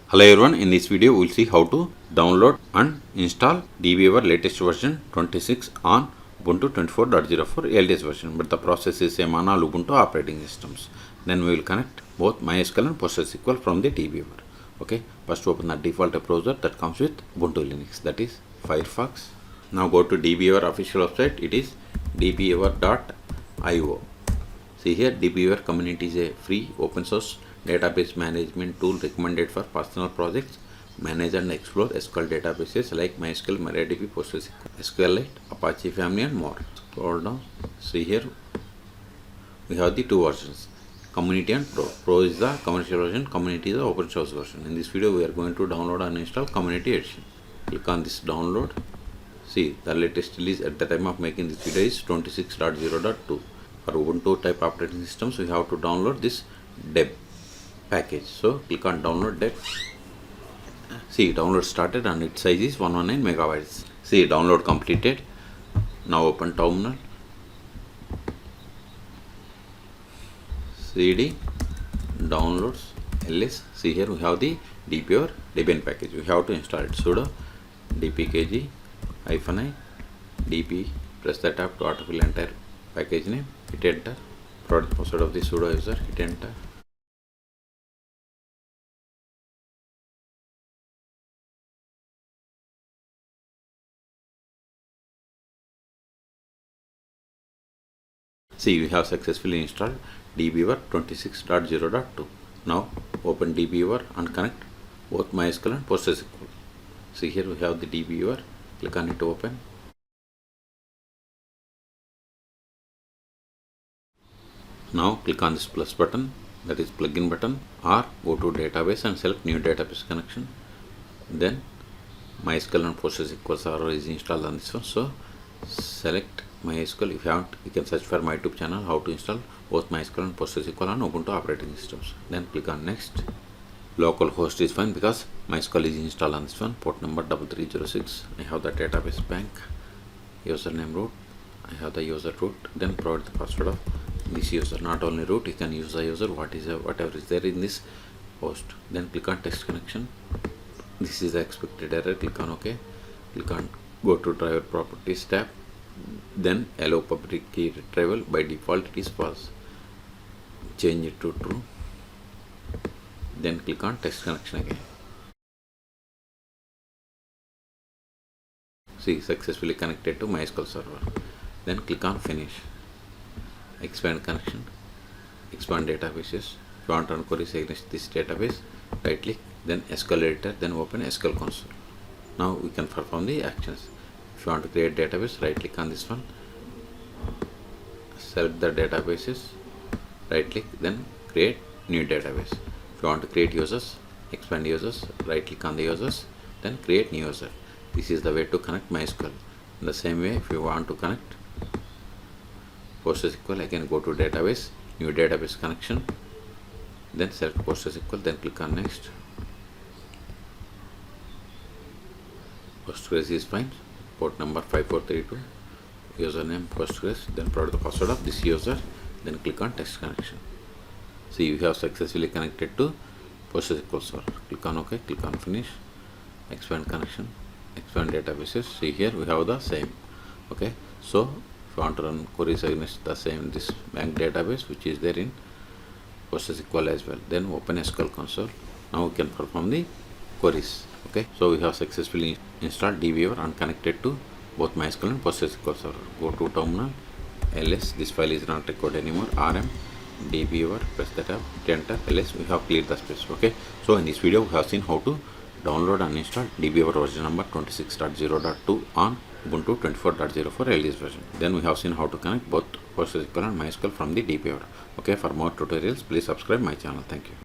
Hello everyone, in this video we will see how to download and install DBeaver latest version 26 on Ubuntu 24.04 LTS version, but the process is same on all Ubuntu operating systems. Then we will connect both MySQL and PostgreSQL from the DBeaver. Okay, first open the default browser that comes with Ubuntu Linux, that is Firefox. Now go to DBeaver official website, it is dbeaver.io. See here, DBeaver community is a free open source database management tool recommended for personal projects. Manage and explore SQL databases like MySQL, MariaDB, PostgreSQL, SQLite, Apache family and more. Scroll down. See here, we have the two versions, Community and Pro. Pro is the commercial version, Community is the open source version. In this video, we are going to download and install Community edition. Click on this download. See, the latest release at the time of making this video is 26.0.2. For Ubuntu type operating systems, we have to download this deb package. So click on download deb. See, download started and its size is 119 megabytes. See, download completed. Now open terminal. cd downloads ls. See here we have the DBeaver Debian package. We have to install it. Sudo dpkg -i dp, press the tab to autofill entire package name, hit enter. Product password of the sudo user, hit enter. See, we have successfully installed DBeaver 26.0.2. Now open DBeaver and connect both MySQL and PostgreSQL. See here we have the DBeaver. Click on it to open. Now click on this plus button, that is plugin button, or go to database and select new database connection. Then MySQL and PostgreSQL server is installed on this one. So select MySQL. If you haven't, you can search for my YouTube channel how to install both MySQL and PostgreSQL on Ubuntu operating systems. Then click on next. Local host is fine because MySQL is installed on this one. Port number 3306. I have the database bank, username root. I have the user root. Then provide the password of this user. Not only root, you can use the user whatever is there in this host. Then click on text connection. This is the expected error. Click on OK. Click on go to driver properties tab. Then allow public key retrieval. By default it is false. Change it to true. Then click on text connection again. See, successfully connected to MySQL server. Then click on finish. Expand connection. Expand databases. If you want to run queries against this database, right click, then SQL editor, then open SQL console. Now we can perform the actions. If you want to create database, right click on this one, select the databases, right click, then create new database. If you want to create users, expand users, right click on the users, then create new user. This is the way to connect MySQL. In the same way, if you want to connect PostgreSQL, again go to database, new database connection, then select PostgreSQL, then click on next. Postgres is fine. Port number 5432, username Postgres, then provide the password of this user, then click on text connection. See, you have successfully connected to PostgreSQL server. Click on OK, click on finish, expand connection, expand databases. See here we have the same. Okay, so if you want to run queries against the same this bank database which is there in PostgreSQL as well, then open SQL console. Now we can perform the queries. Okay, so we have successfully installed DBeaver and connected to both MySQL and PostgreSQL server. Go to terminal, ls, this file is not recorded anymore, rm DBeaver, press the tab, enter, ls, we have cleared the space. Okay, so in this video we have seen how to download and install DBeaver version number 26.0.2 on Ubuntu 24.04 LTS version. Then we have seen how to connect both PostgreSQL and MySQL from the DBeaver. Okay, for more tutorials, please subscribe my channel. Thank you.